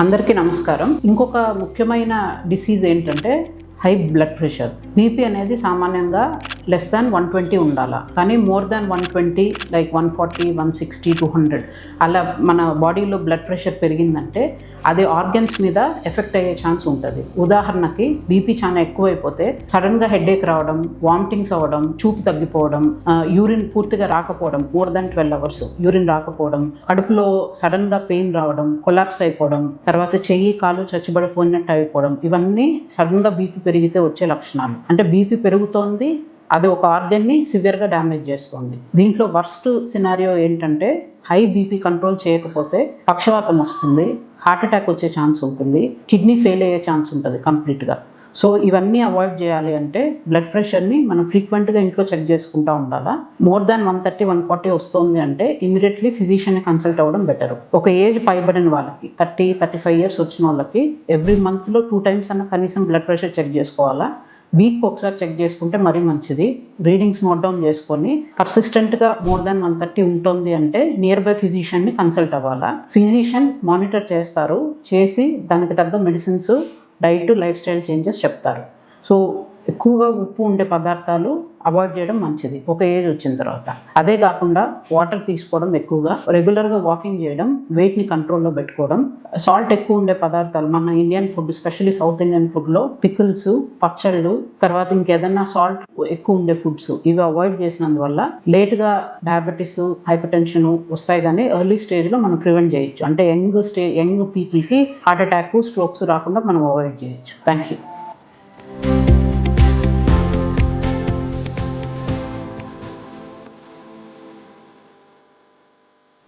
అందరికీ నమస్కారం. ఇంకొక ముఖ్యమైన డిసీజ్ ఏంటంటే హై బ్లడ్ ప్రెషర్. బీపీ అనేది సామాన్యంగా లెస్ దాన్ 120 ఉండాలా, కానీ మోర్ దాన్ 120 లైక్ 140, 160, 200 అలా మన బాడీలో బ్లడ్ ప్రెషర్ పెరిగిందంటే అది ఆర్గన్స్ మీద ఎఫెక్ట్ అయ్యే ఛాన్స్ ఉంటుంది. ఉదాహరణకి బీపీ చాలా ఎక్కువైపోతే సడన్గా హెడేక్ రావడం, వామిటింగ్స్ అవ్వడం, చూపు తగ్గిపోవడం, యూరిన్ పూర్తిగా రాకపోవడం, మోర్ దాన్ 12 అవర్స్ యూరిన్ రాకపోవడం, కడుపులో సడన్గా పెయిన్ రావడం, కొలాప్స్ అయిపోవడం, తర్వాత చెయ్యి కాలు చచ్చిబడిపోయినట్టు అయిపోవడం, ఇవన్నీ సడన్గా బీపీ పెరిగితే వచ్చే లక్షణాలు. అంటే బీపీ పెరుగుతోంది, అది ఒక ఆర్గన్ని సివియర్గా డ్యామేజ్ చేస్తుంది. దీంట్లో వర్స్ట్ సినారియో ఏంటంటే హై బీపీ కంట్రోల్ చేయకపోతే పక్షవాతం వస్తుంది, హార్ట్ అటాక్ వచ్చే ఛాన్స్ ఉంటుంది, కిడ్నీ ఫెయిల్ అయ్యే ఛాన్స్ ఉంటుంది కంప్లీట్గా. సో ఇవన్నీ అవాయిడ్ చేయాలి అంటే బ్లడ్ ప్రెషర్ని మనం ఫ్రీక్వెంట్గా ఇంట్లో చెక్ చేసుకుంటూ ఉండాలా. మోర్ దాన్ 130, 140 వస్తుంది అంటే ఇమీడియట్లీ ఫిజిషియన్ని కన్సల్ట్ అవ్వడం బెటర్. ఒక ఏజ్ పైబడిన వాళ్ళకి 30, 35 ఇయర్స్ వచ్చిన వాళ్ళకి ఎవ్రీ మంత్లో 2 times అన్న కనీసం బ్లడ్ ప్రెషర్ చెక్ చేసుకోవాలా. వీక్ ఒకసారి చెక్ చేసుకుంటే మరీ మంచిది. రీడింగ్స్ నోట్ డౌన్ చేసుకొని పర్సిస్టెంట్గా మోర్ దాన్ 130 ఉంటుంది అంటే నియర్ బై ఫిజిషియన్ని కన్సల్ట్ అవ్వాలా. ఫిజిషియన్ మానిటర్ చేస్తారు, చేసి దానికి తగ్గ medicines, diet, life style changes చెప్తారు. సో ఎక్కువగా ఉప్పు ఉండే పదార్థాలు అవాయిడ్ చేయడం మంచిది ఒక ఏజ్ వచ్చిన తర్వాత. అదే కాకుండా వాటర్ తీసుకోవడం, ఎక్కువగా రెగ్యులర్గా వాకింగ్ చేయడం, వెయిట్ని కంట్రోల్లో పెట్టుకోవడం, సాల్ట్ ఎక్కువ ఉండే పదార్థాలు మన Indian food, especially south Indian ఫుడ్లో పికిల్స్, పచ్చళ్ళు, తర్వాత ఇంకేదన్నా సాల్ట్ ఎక్కువ ఉండే ఫుడ్స్, ఇవి అవాయిడ్ చేసినందువల్ల లేట్గా డయాబెటీస్, హైపర్ టెన్షన్ వస్తాయి, కానీ ఎర్లీ స్టేజ్లో మనం ప్రివెంట్ చేయొచ్చు. అంటే యంగ్ పీపుల్కి హార్ట్ అటాక్, స్ట్రోక్స్ రాకుండా మనం అవాయిడ్ చేయొచ్చు. Thank you.